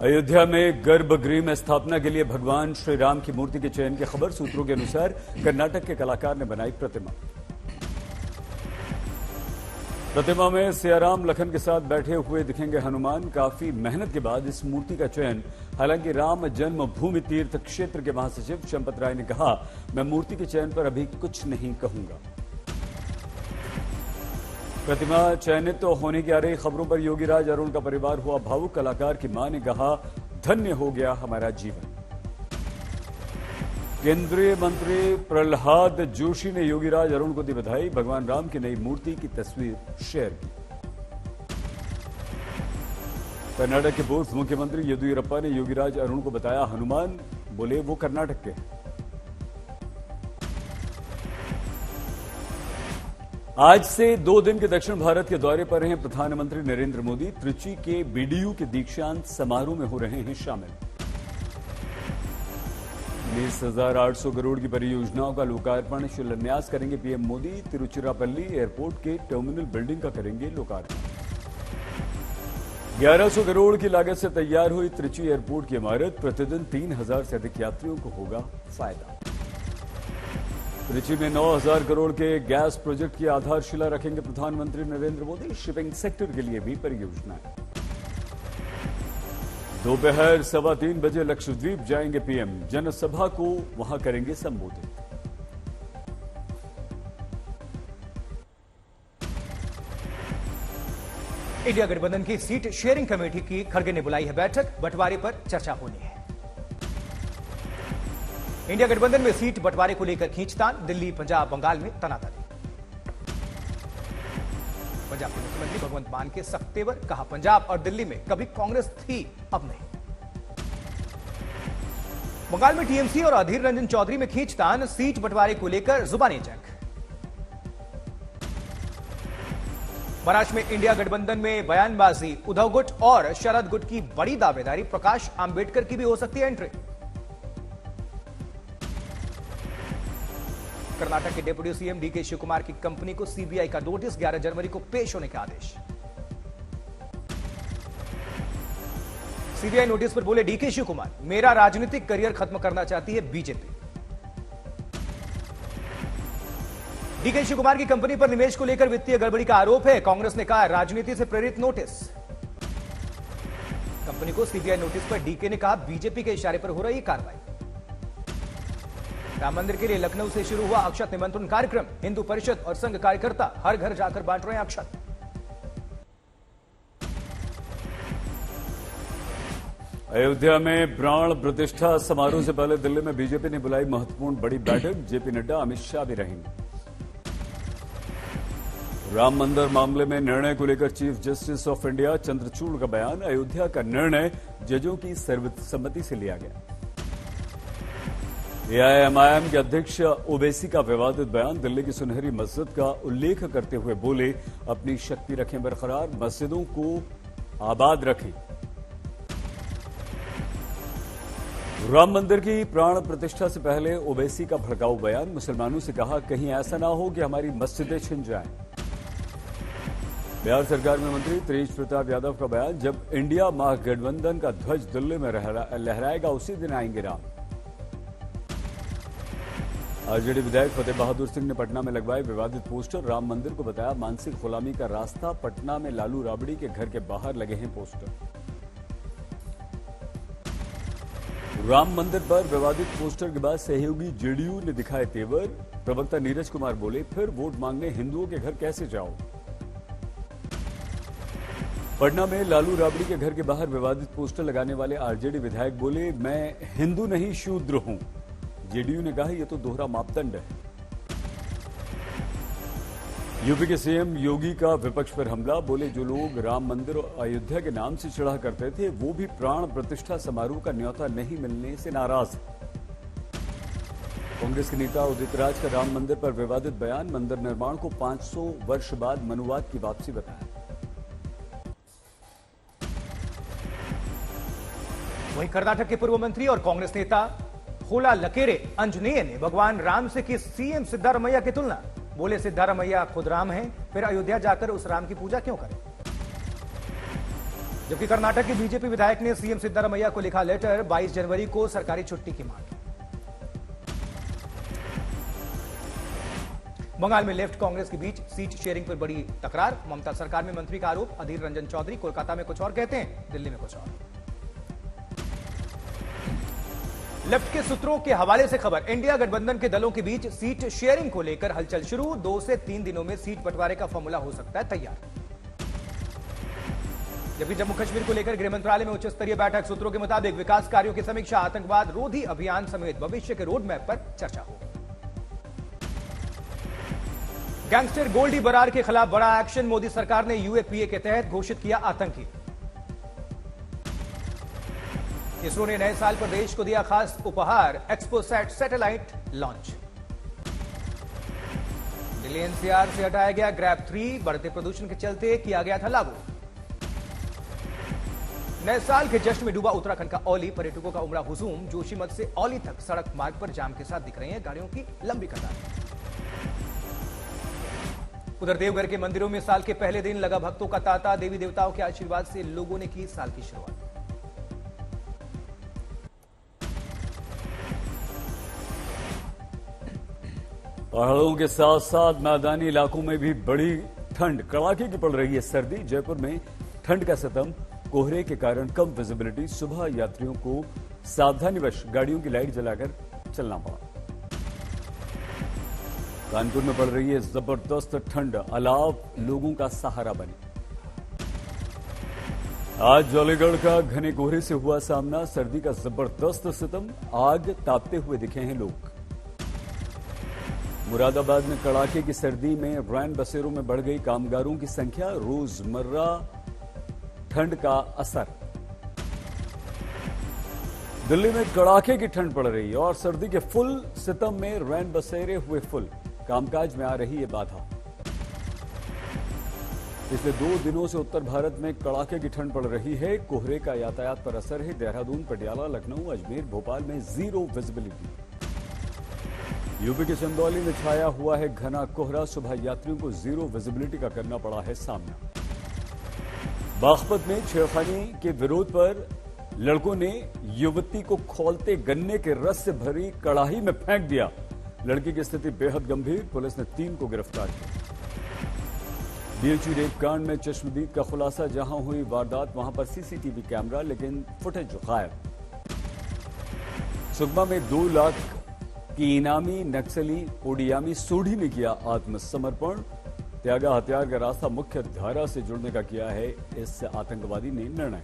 अयोध्या में गर्भगृह में स्थापना के लिए भगवान श्री राम की मूर्ति के चयन की खबर। सूत्रों के अनुसार कर्नाटक के कलाकार ने बनाई प्रतिमा। प्रतिमा में सियाराम लखन के साथ बैठे हुए दिखेंगे हनुमान। काफी मेहनत के बाद इस मूर्ति का चयन। हालांकि राम जन्मभूमि तीर्थ क्षेत्र के महासचिव चंपत राय ने कहा, मैं मूर्ति के चयन पर अभी कुछ नहीं कहूंगा। प्रतिमा चयनित तो होने की आ रही खबरों पर योगीराज अरुण का परिवार हुआ भावुक। कलाकार की मां ने कहा, धन्य हो गया हमारा जीवन। केंद्रीय मंत्री प्रहलाद जोशी ने योगीराज अरुण को दी बधाई। भगवान राम की नई मूर्ति की तस्वीर शेयर की। कर्नाटक के पूर्व मुख्यमंत्री येदियुरप्पा ने योगीराज अरुण को बताया हनुमान। बोले वो कर्नाटक के हैं। आज से 2 दिन के दक्षिण भारत के दौरे पर हैं प्रधानमंत्री नरेंद्र मोदी। त्रिची के बीडीयू के दीक्षांत समारोह में हो रहे हैं शामिल। 19,800 करोड़ की परियोजनाओं का लोकार्पण शिलान्यास करेंगे पीएम मोदी। तिरुचिरापल्ली एयरपोर्ट के टर्मिनल बिल्डिंग का करेंगे लोकार्पण। 1100 करोड़ की लागत से तैयार हुई त्रिची एयरपोर्ट की इमारत। प्रतिदिन 3,000 से अधिक यात्रियों को होगा फायदा। त्रिची में 9,000 करोड़ के गैस प्रोजेक्ट की आधारशिला रखेंगे प्रधानमंत्री नरेंद्र मोदी। शिपिंग सेक्टर के लिए भी परियोजनाएं। दोपहर 3:15 बजे लक्षद्वीप जाएंगे पीएम। जनसभा को वहां करेंगे संबोधित। इंडिया गठबंधन की सीट शेयरिंग कमेटी की खड़गे ने बुलाई है बैठक। बंटवारे पर चर्चा होनी है। इंडिया गठबंधन में सीट बंटवारे को लेकर खींचतान। दिल्ली, पंजाब, बंगाल में तनातनी। पंजाब के मुख्यमंत्री भगवंत मान के सख्त तेवर। कहा, पंजाब और दिल्ली में कभी कांग्रेस थी, अब नहीं। बंगाल में टीएमसी और अधीर रंजन चौधरी में खींचतान। सीट बंटवारे को लेकर जुबानी जंग। महाराष्ट्र में इंडिया गठबंधन में बयानबाजी। उद्धव गुट और शरद गुट की बड़ी दावेदारी। प्रकाश आंबेडकर की भी हो सकती है एंट्री। कर्नाटक के डिप्टी सीएम डीके शिवकुमार की कंपनी को सीबीआई का नोटिस। 11 जनवरी को पेश होने का आदेश। सीबीआई नोटिस पर बोले डीके शिवकुमार, मेरा राजनीतिक करियर खत्म करना चाहती है बीजेपी। डीके शिवकुमार की कंपनी पर निवेश को लेकर वित्तीय गड़बड़ी का आरोप है। कांग्रेस ने कहा, राजनीति से प्रेरित नोटिस। कंपनी को सीबीआई नोटिस पर डीके ने कहा, बीजेपी के इशारे पर हो रही कार्रवाई। राम मंदिर के लिए लखनऊ से शुरू हुआ अक्षत निमंत्रण कार्यक्रम। हिंदू परिषद और संघ कार्यकर्ता हर घर जाकर बांट रहे हैं अक्षत। अयोध्या में प्राण प्रतिष्ठा समारोह से पहले दिल्ली में बीजेपी ने बुलाई महत्वपूर्ण बड़ी बैठक। जेपी नड्डा, अमित शाह भी रहेंगे। राम मंदिर मामले में निर्णय को लेकर chief justice of India Chandrachud का बयान। अयोध्या का निर्णय जजों की सर्वसम्मति से लिया गया। एआईएमआईएम के अध्यक्ष ओवैसी का विवादित बयान। दिल्ली की सुनहरी मस्जिद का उल्लेख करते हुए बोले, अपनी शक्ति रखें बरकरार, मस्जिदों को आबाद रखें। राम मंदिर की प्राण प्रतिष्ठा से पहले ओवैसी का भड़काऊ बयान। मुसलमानों से कहा, कहीं ऐसा ना हो कि हमारी मस्जिदें छिन जाएं। बिहार सरकार में मंत्री तेज प्रताप यादव का बयान। जब इंडिया महागठबंधन का ध्वज दिल्ली में लहराएगा, उसी दिन आएंगे राम। आरजेडी विधायक फतेह बहादुर सिंह ने पटना में लगवाए विवादित पोस्टर। राम मंदिर को बताया मानसिक गुलामी का रास्ता। पटना में लालू राबड़ी के घर के बाहर लगे हैं पोस्टर। राम मंदिर पर विवादित पोस्टर के बाद सहयोगी जेडीयू ने दिखाए तेवर। प्रवक्ता नीरज कुमार बोले, फिर वोट मांगने हिंदुओं के घर कैसे जाओ। पटना में लालू राबड़ी के घर के बाहर विवादित पोस्टर लगाने वाले आरजेडी विधायक बोले, मैं हिंदू नहीं शूद्र हूं। जेडीयू ने कहा, यह तो दोहरा मापदंड है। यूपी के सीएम योगी का विपक्ष पर हमला। बोले, जो लोग राम मंदिर और अयोध्या के नाम से चढ़ा करते थे, वो भी प्राण प्रतिष्ठा समारोह का न्योता नहीं मिलने से नाराज। कांग्रेस के नेता उदित राज का राम मंदिर पर विवादित बयान। मंदिर निर्माण को 500 वर्ष बाद मनुवाद की वापसी बताया। वहीं कर्नाटक के पूर्व मंत्री और कांग्रेस नेता होला लकेरे अंजनेय ने भगवान राम से की सीएम सिद्धारमैया की तुलना। बोले, सिद्धारमैया खुद राम हैं, फिर अयोध्या जाकर उस राम की पूजा क्यों करें। जबकि कर्नाटक के बीजेपी विधायक ने सीएम सिद्धारमैया को लिखा लेटर, 22 जनवरी को सरकारी छुट्टी की मांग। बंगाल में लेफ्ट कांग्रेस के बीच सीट शेयरिंग पर बड़ी तकरार, ममता सरकार में मंत्री का आरोप, अधीर रंजन चौधरी कोलकाता में कुछ और कहते हैं, दिल्ली में कुछ और। लेफ्ट के सूत्रों के हवाले से खबर, इंडिया गठबंधन के दलों के बीच सीट शेयरिंग को लेकर हलचल शुरू, 2 से 3 दिनों में सीट बंटवारे का फॉर्मूला हो सकता है तैयार। जबकि जम्मू कश्मीर को लेकर गृह मंत्रालय में उच्च स्तरीय बैठक, सूत्रों के मुताबिक विकास कार्यों की समीक्षा, आतंकवाद रोधी अभियान समेत भविष्य के रोड मैप पर चर्चा होगी। गैंगस्टर गोल्डी बरार के खिलाफ बड़ा एक्शन, मोदी सरकार ने यूएपीए के तहत घोषित किया आतंकी। इसरो ने नए साल पर देश को दिया खास उपहार, XPoSat satellite launch. Delhi NCR से हटाया गया ग्रैब 3, बढ़ते प्रदूषण के चलते किया गया था लागू। नए साल के जश्न में डूबा उत्तराखंड का औली, पर्यटकों का उमड़ा हुजूम, जोशीमठ से औली तक सड़क मार्ग पर जाम के साथ दिख रही हैं गाड़ियों की लंबी कतार। उधर देवघर के मंदिरों में साल के पहले दिन लगा भक्तों का तांता, देवी देवताओं के आशीर्वाद से लोगों ने की साल की शुरुआत। पहाड़ों के साथ साथ मैदानी इलाकों में भी बड़ी ठंड, कड़ाके की पड़ रही है सर्दी। जयपुर में ठंड का सितम, कोहरे के कारण कम विजिबिलिटी, सुबह यात्रियों को सावधानीवश गाड़ियों की लाइट जलाकर चलना पड़ा। कानपुर में पड़ रही है जबरदस्त ठंड, अलाव लोगों का सहारा बनी। आज जौलीगढ़ का घने कोहरे से हुआ सामना, सर्दी का जबरदस्त सितम, आग तापते हुए दिखे हैं लोग। मुरादाबाद में कड़ाके की सर्दी में रैन बसेरों में बढ़ गई कामगारों की संख्या, रोजमर्रा ठंड का असर। दिल्ली में कड़ाके की ठंड पड़ रही है और सर्दी के फुल सितम में रैन बसेरे हुए फुल, कामकाज में आ रही है बाधा। पिछले 2 दिनों से उत्तर भारत में कड़ाके की ठंड पड़ रही है, कोहरे का यातायात पर असर है। देहरादून, पटियाला, लखनऊ, अजमेर, भोपाल में जीरो विजिबिलिटी। यूपी के चंदौली में छाया हुआ है घना कोहरा, सुबह यात्रियों को जीरो विजिबिलिटी का करना पड़ा है सामना। बागपत में छेड़खानी के विरोध पर लड़कों ने युवती को खौलते गन्ने के रस से भरी कड़ाही में फेंक दिया। लड़की की स्थिति बेहद गंभीर, पुलिस ने 3 को गिरफ्तार किया। डीएलची रेप कांड में चश्मदीद का खुलासा, जहां हुई वारदात वहां पर सीसीटीवी कैमरा, लेकिन फुटेज गायब। सुकमा में 2 लाख की इनामी नक्सली ओडियामी सोढ़ी ने किया आत्मसमर्पण, त्यागा हथियार का रास्ता, मुख्य धारा से जुड़ने का किया है इस आतंकवादी ने निर्णय।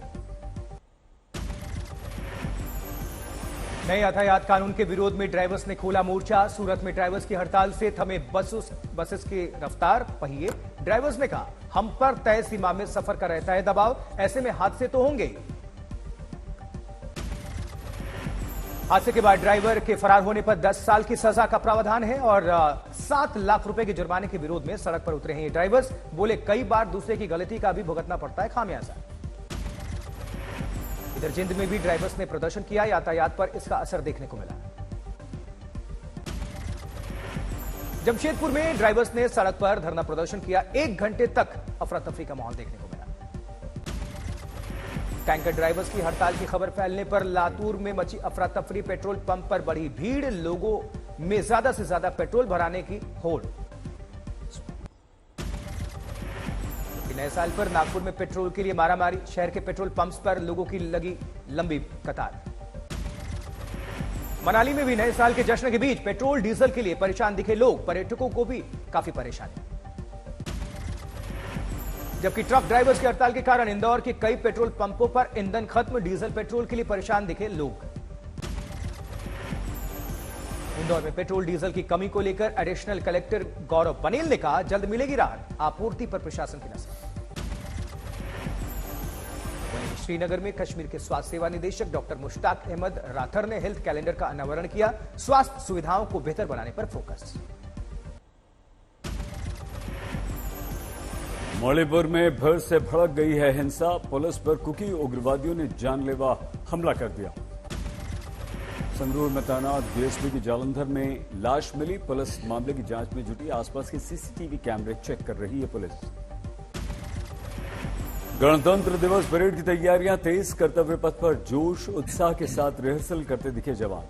नए यातायात कानून के विरोध में ड्राइवर्स ने खोला मोर्चा, सूरत में ड्राइवर्स की हड़ताल से थमे बसेस की रफ्तार, पहिए। ड्राइवर्स ने कहा, हम पर तय सीमा में सफर का रहता है दबाव, ऐसे में हादसे तो होंगे। हादसे के बाद ड्राइवर के फरार होने पर 10 साल की सजा का प्रावधान है और 7 लाख रुपए के जुर्माने के विरोध में सड़क पर उतरे हैं ये ड्राइवर्स। बोले, कई बार दूसरे की गलती का भी भुगतना पड़ता है खामियाजा। इधर जिंद में भी ड्राइवर्स ने प्रदर्शन किया, यातायात पर इसका असर देखने को मिला। जमशेदपुर में ड्राइवर्स ने सड़क पर धरना प्रदर्शन किया, 1 घंटे तक अफरा तफरी का माहौल देखने को मिला। टैंकर ड्राइवर्स की हड़ताल की खबर फैलने पर लातूर में मची अफरा तफरी, पेट्रोल पंप पर बढ़ी भीड़, लोगों में ज्यादा से ज्यादा पेट्रोल भराने की होड़। नए साल पर नागपुर में पेट्रोल के लिए मारामारी, शहर के पेट्रोल पंप्स पर लोगों की लगी लंबी कतार। मनाली में भी नए साल के जश्न के बीच पेट्रोल डीजल के लिए परेशान दिखे लोग, पर्यटकों को भी काफी परेशानी। जबकि ट्रक ड्राइवर्स की हड़ताल के कारण इंदौर के कई पेट्रोल पंपों पर ईंधन खत्म, डीजल पेट्रोल के लिए परेशान दिखे लोग। इंदौर में पेट्रोल डीजल की कमी को लेकर एडिशनल कलेक्टर गौरव बनील ने कहा, जल्द मिलेगी राहत, आपूर्ति पर प्रशासन की नजर। वहीं श्रीनगर में कश्मीर के स्वास्थ्य सेवा निदेशक डॉक्टर मुश्ताक अहमद राथर ने हेल्थ कैलेंडर का अनावरण किया, स्वास्थ्य सुविधाओं को बेहतर बनाने पर फोकस। मणिपुर में फिर से भड़क गई है हिंसा, पुलिस पर कुकी उग्रवादियों ने जानलेवा हमला कर दिया। संगरूर में तैनात डीएसपी की जालंधर में लाश मिली, पुलिस मामले की जांच में जुटी, आसपास के सीसीटीवी कैमरे चेक कर रही है पुलिस। गणतंत्र दिवस परेड की तैयारियां तेज, कर्तव्य पथ पर जोश उत्साह के साथ रिहर्सल करते दिखे जवान।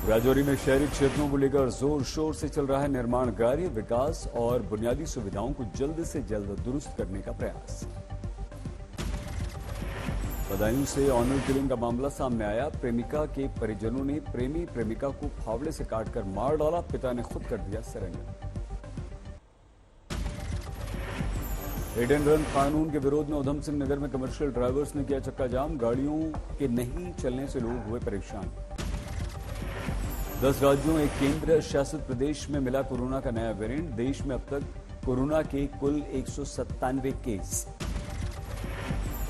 राजौरी में शहरी क्षेत्रों को लेकर जोर शोर से चल रहा है निर्माण कार्य, विकास और बुनियादी सुविधाओं को जल्द से जल्द दुरुस्त करने का प्रयास। बदायूं से ऑनर किलिंग का मामला सामने आया, प्रेमिका के परिजनों ने प्रेमी प्रेमिका को फावड़े से काटकर मार डाला, पिता ने खुद कर दिया सरेंडर। हिट एंड रन कानून के विरोध में उधम सिंह नगर में कमर्शियल ड्राइवर्स ने किया चक्का जाम, गाड़ियों के नहीं चलने से लोग हुए परेशान। 10 राज्यों एक केंद्र शासित प्रदेश में मिला कोरोना का नया वेरिएंट, देश में अब तक कोरोना के कुल 197 केस।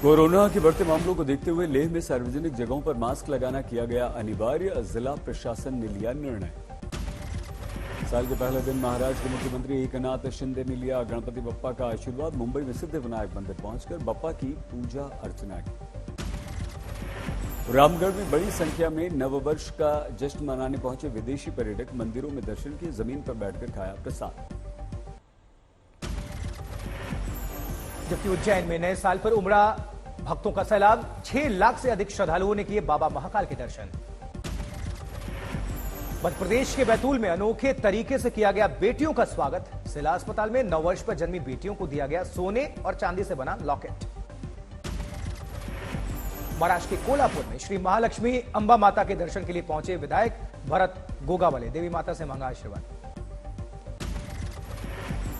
कोरोना के बढ़ते मामलों को देखते हुए लेह में सार्वजनिक जगहों पर मास्क लगाना किया गया अनिवार्य, जिला प्रशासन ने लिया निर्णय। साल के पहले दिन महाराष्ट्र के मुख्यमंत्री एकनाथ शिंदे ने लिया गणपति बप्पा का आशीर्वाद, मुंबई में सिद्धिविनायक मंदिर पहुंचकर बप्पा की पूजा अर्चना की। रामगढ़ में बड़ी संख्या में नववर्ष का जश्न मनाने पहुंचे विदेशी पर्यटक, मंदिरों में दर्शन किए, जमीन पर बैठकर खाया प्रसाद। जबकि उज्जैन में नए साल पर उमड़ा भक्तों का सैलाब, 6 लाख से अधिक श्रद्धालुओं ने किए बाबा महाकाल के दर्शन। मध्य प्रदेश के बैतूल में अनोखे तरीके से किया गया बेटियों का स्वागत, जिला अस्पताल में नववर्ष पर जन्मी बेटियों को दिया गया सोने और चांदी से बना लॉकेट। महाराष्ट्र के कोल्हापुर में श्री महालक्ष्मी अंबा माता के दर्शन के लिए पहुंचे विधायक भरत गोगावले, देवी माता से मांगा आशीर्वाद।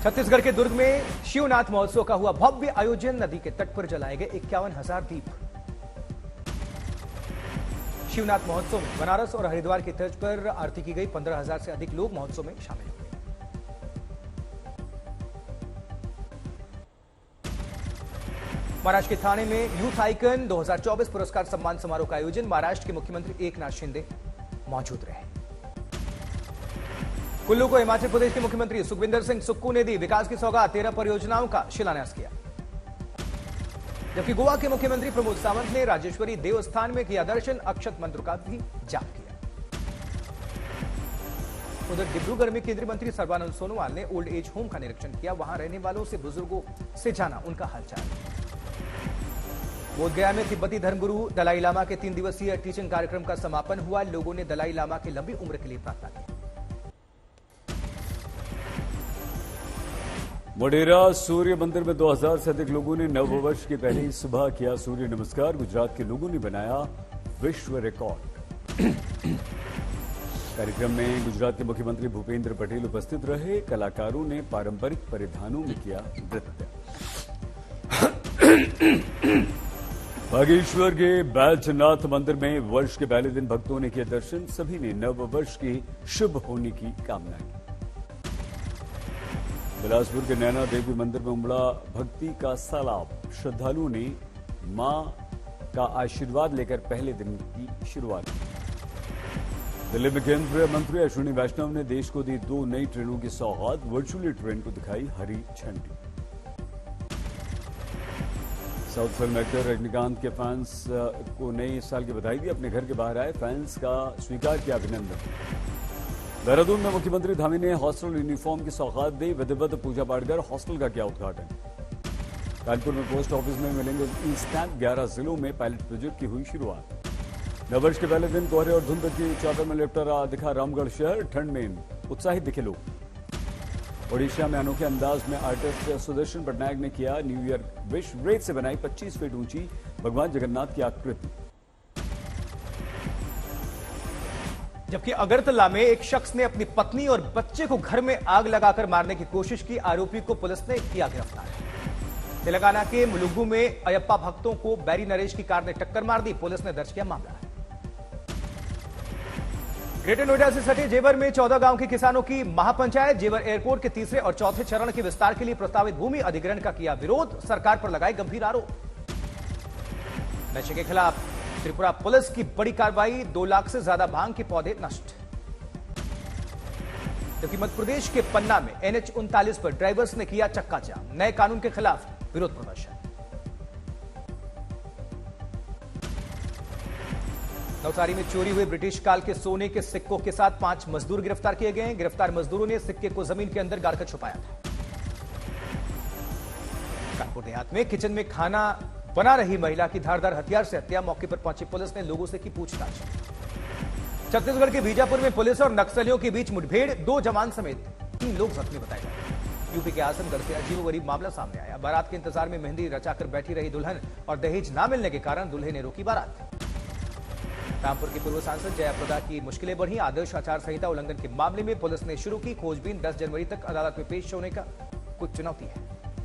छत्तीसगढ़ के दुर्ग में शिवनाथ महोत्सव का हुआ भव्य आयोजन, नदी के तट पर जलाए गए 51,000 दीप। शिवनाथ महोत्सव में बनारस और हरिद्वार की तर्ज पर आरती की गई, 15,000 से अधिक लोग महोत्सव में शामिल हुए। महाराष्ट्र के ठाणे में यूथ आइकन 2024 पुरस्कार सम्मान समारोह का आयोजन, महाराष्ट्र के मुख्यमंत्री एकनाथ शिंदे मौजूद रहे। कुल्लू को हिमाचल प्रदेश के मुख्यमंत्री सुखविंदर सिंह सुक्खू ने दी विकास की सौगात, 13 परियोजनाओं का शिलान्यास किया। जबकि गोवा के मुख्यमंत्री प्रमोद सावंत ने राजेश्वरी देवस्थान में किया दर्शन, अक्षत मंत्र का भी जाप किया। उधर डिब्रूगढ़ में केंद्रीय मंत्री सर्बानंद सोनोवाल ने ओल्ड एज होम का निरीक्षण किया, वहां रहने वालों से बुजुर्गों से जाना उनका हालचाल। बोधगया में तिब्बती धर्मगुरु दलाई लामा के 3 दिवसीय टीचिंग कार्यक्रम का समापन हुआ, लोगों ने दलाई लामा की लंबी उम्र के लिए प्रार्थना की। मोढेरा सूर्य मंदिर में 2000 से अधिक लोगों ने नववर्ष की पहली सुबह किया सूर्य नमस्कार, गुजरात के लोगों ने बनाया विश्व रिकॉर्ड। कार्यक्रम में गुजरात के मुख्यमंत्री भूपेंद्र पटेल उपस्थित रहे, कलाकारों ने पारंपरिक परिधानों में किया नृत्य। बागेश्वर के बैजनाथ मंदिर में वर्ष के पहले दिन भक्तों ने किए दर्शन, सभी ने नववर्ष की शुभ होने की कामना की। बिलासपुर के नैना देवी मंदिर में उमड़ा भक्ति का सैलाब, श्रद्धालुओं ने मां का आशीर्वाद लेकर पहले दिन की शुरुआत की। दिल्ली में केंद्रीय मंत्री अश्विनी वैष्णव ने देश को दी 2 नई ट्रेनों की सौगात, वर्चुअली ट्रेन को दिखाई हरी झंडी। साउथ फिल्म एक्टर रजनीकांत के फैंस को नए साल की बधाई दी, अपने घर के बाहर आए फैंस का स्वीकार किया अभिनंदन। देहरादून में मुख्यमंत्री धामी ने हॉस्टल यूनिफॉर्म की सौगात दी, विधिवत पूजा पाठ कर हॉस्टल का किया उद्घाटन। कानपुर में पोस्ट ऑफिस में मिलेंगे ई स्टैंप, 11 जिलों में पायलट प्रोजेक्ट की हुई शुरुआत। नववर्ष के पहले दिन कोहरे और धुंध की चादर में लिपटा रहा दिखा रामगढ़ शहर, ठंड में उत्साहित दिखे लोग। ओडिशा में अनोखे अंदाज में आर्टिस्ट सुदर्शन पटनायक ने किया न्यू ईयर विश, रेत से बनाई 25 फीट ऊंची भगवान जगन्नाथ की आकृति। जबकि अगरतला में एक शख्स ने अपनी पत्नी और बच्चे को घर में आग लगाकर मारने की कोशिश की, आरोपी को पुलिस ने किया गिरफ्तार। तेलंगाना के मुलुगु में अयप्पा भक्तों को बैरी नरेश की कार ने टक्कर मार दी, पुलिस ने दर्ज किया मामला। ग्रेटर नोएडा से सटे जेवर में 14 गांव के किसानों की महापंचायत, जेवर एयरपोर्ट के तीसरे और चौथे चरण के विस्तार के लिए प्रस्तावित भूमि अधिग्रहण का किया विरोध, सरकार पर लगाए गंभीर आरोप। नशे के खिलाफ त्रिपुरा पुलिस की बड़ी कार्रवाई, 2 लाख से ज्यादा भांग के पौधे नष्ट। जबकि मध्य प्रदेश के पन्ना में NH 39 पर ड्राइवर्स ने किया चक्का जाम, नए कानून के खिलाफ विरोध प्रदर्शन। नवसारी में चोरी हुए ब्रिटिश काल के सोने के सिक्कों के साथ 5 मजदूर गिरफ्तार किए गए हैं, गिरफ्तार मजदूरों ने सिक्के को जमीन के अंदर गाड़कर छुपाया था। कानपुर देहात में किचन में खाना बना रही महिला की धारदार हथियार से हत्या। मौके पर पहुंची पुलिस ने लोगों से की पूछताछ। छत्तीसगढ़ के बीजापुर में पुलिस और नक्सलियों के बीच मुठभेड़, 2 जवान समेत 3 लोग जख्मी बताए गए। यूपी के आजमगढ़ से अजीबोगरीब मामला सामने आया। बारात के इंतजार में मेहंदी रचाकर बैठी रही दुल्हन और दहेज न मिलने के कारण दूल्हे ने रोकी बारात। रामपुर की पूर्व सांसद जया प्रदा की मुश्किलें बढ़ी। आदर्श आचार संहिता उल्लंघन के मामले में पुलिस ने शुरू की खोजबीन। 10 जनवरी तक अदालत में पेश होने का कुछ चुनौती है।